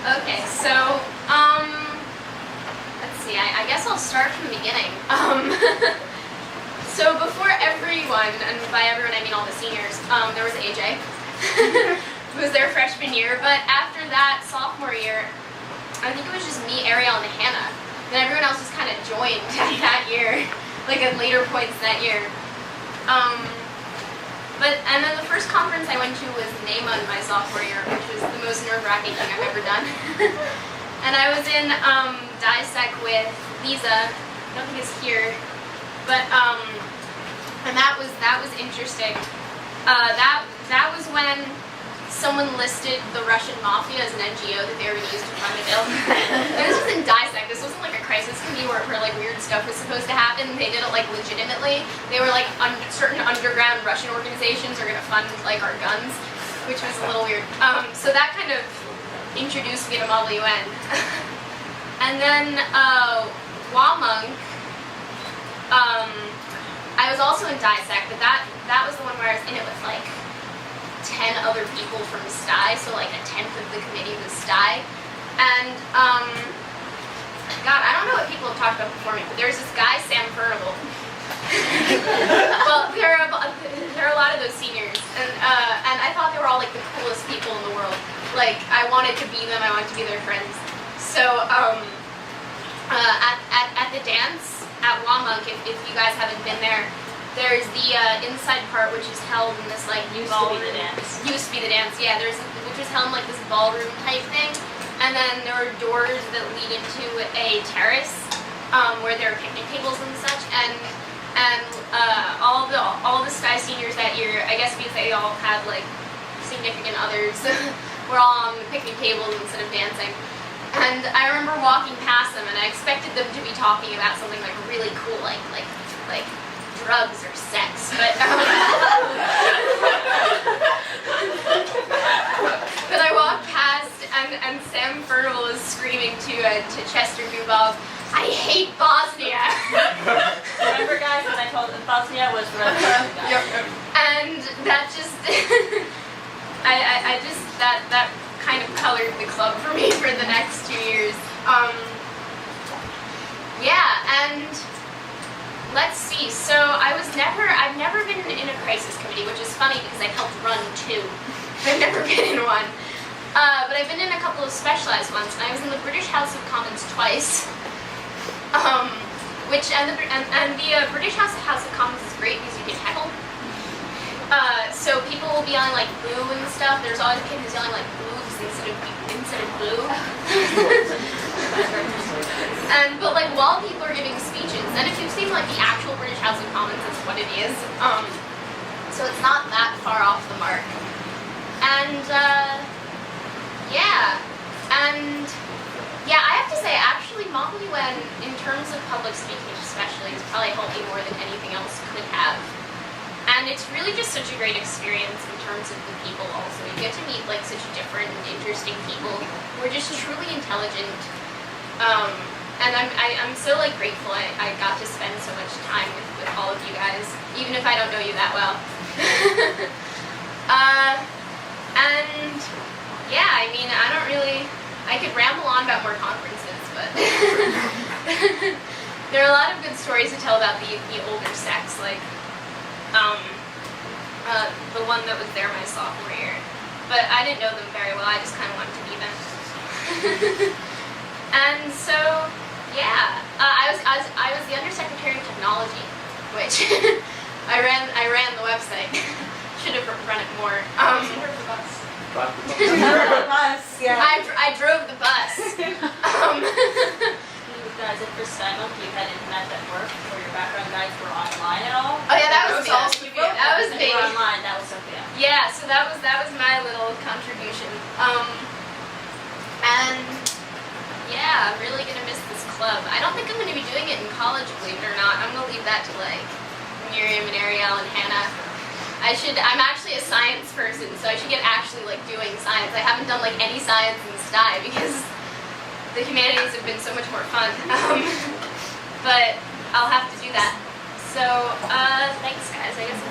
Okay, so, let's see, I guess I'll start from the beginning. So before everyone, and by everyone I mean all the seniors, there was AJ, who was their freshman year, but after that, sophomore year, I think it was just me, Ariel, and Hannah. Then everyone else just kind of joined that year, like at later points that year. And then the first conference I went to was NAMA in my sophomore year, which was the most nerve-wracking thing I've ever done. And I was in DISEC with Lisa. I don't think it's here, but and that was interesting. That was when someone listed the Russian mafia as an NGO that they were going to use to fund a bill. And this was in DISEC. This wasn't like a crisis committee where like weird stuff was supposed to happen. They did it like legitimately. They were like certain underground Russian organizations are going to fund like our guns, which was a little weird. So that kind of introduced me to Model UN. And then WAMUNC, I was also in DISEC, but that was the one where I was in it with like 10 other people from STI, so like a tenth of the committee was STI. And God, I don't know what people have talked about before me, but there's this guy, Sam Furnival. Well, there are a lot of those seniors, and I thought they were all like the coolest people in the world. Like I wanted to be them, I wanted to be their friends. So at the dance at WAMUNC, if you guys haven't been there, there's the inside part, which is held in this like ballroom. Used to be the dance, yeah. Which was held in like this ballroom type thing, and then there were doors that lead into a terrace where there were picnic tables and such. And all the STI seniors that year, I guess because they all had like significant others, were all on the picnic tables instead of dancing. And I remember walking past them, and I expected them to be talking about something like really cool, like drugs or sex, but but I walked past, and Sam Furnival was screaming to Chester Dubov, "I hate Bosnia!" Remember, guys, when I told them Bosnia was Russia? And that just, I just that kind of colored the club for me for the next 2 years. Yeah, and. Let's see, so I've never been in a crisis committee, which is funny because I've helped run 2. I've never been in one. But I've been in a couple of specialized ones, and I was in the British House of Commons twice. The British House of Commons is great because you can heckle. So people will be yelling like boo and stuff. There's always a kid who's yelling like boobs instead of boo. But like while people are giving speeches, and if you've seen like the actual British House of Commons, it's what it is. So it's not that far off the mark. And I have to say, actually, Model UN, in terms of public speaking especially, has probably helped me more than anything else could have. And it's really just such a great experience in terms of the people also. You get to meet like such different and interesting people who are just truly intelligent. And I'm so like grateful I got to spend so much time with all of you guys, even if I don't know you that well. And yeah, I mean, I could ramble on about more conferences, but there are a lot of good stories to tell about the older sex, like the one that was there my sophomore year. But I didn't know them very well, I just kind of wanted to be them. And so, yeah, I was the Undersecretary of Technology, which I ran the website. Should have run it more. You drove the bus. Yeah. I drove the bus. Guys, at first time you had internet that worked, or your background guides were online at all? Oh yeah, that was me. That was me. Online, that was Sofia. Yeah, so that was my little contribution. And yeah, I'm really gonna miss this club. I don't think I'm gonna be doing it in college, believe it or not. I'm gonna leave that to like Miriam and Ariel and Hannah. I'm actually a science person, so I should get actually like doing science. I haven't done like any science in STI because the humanities have been so much more fun. But I'll have to do that. So thanks guys, I guess.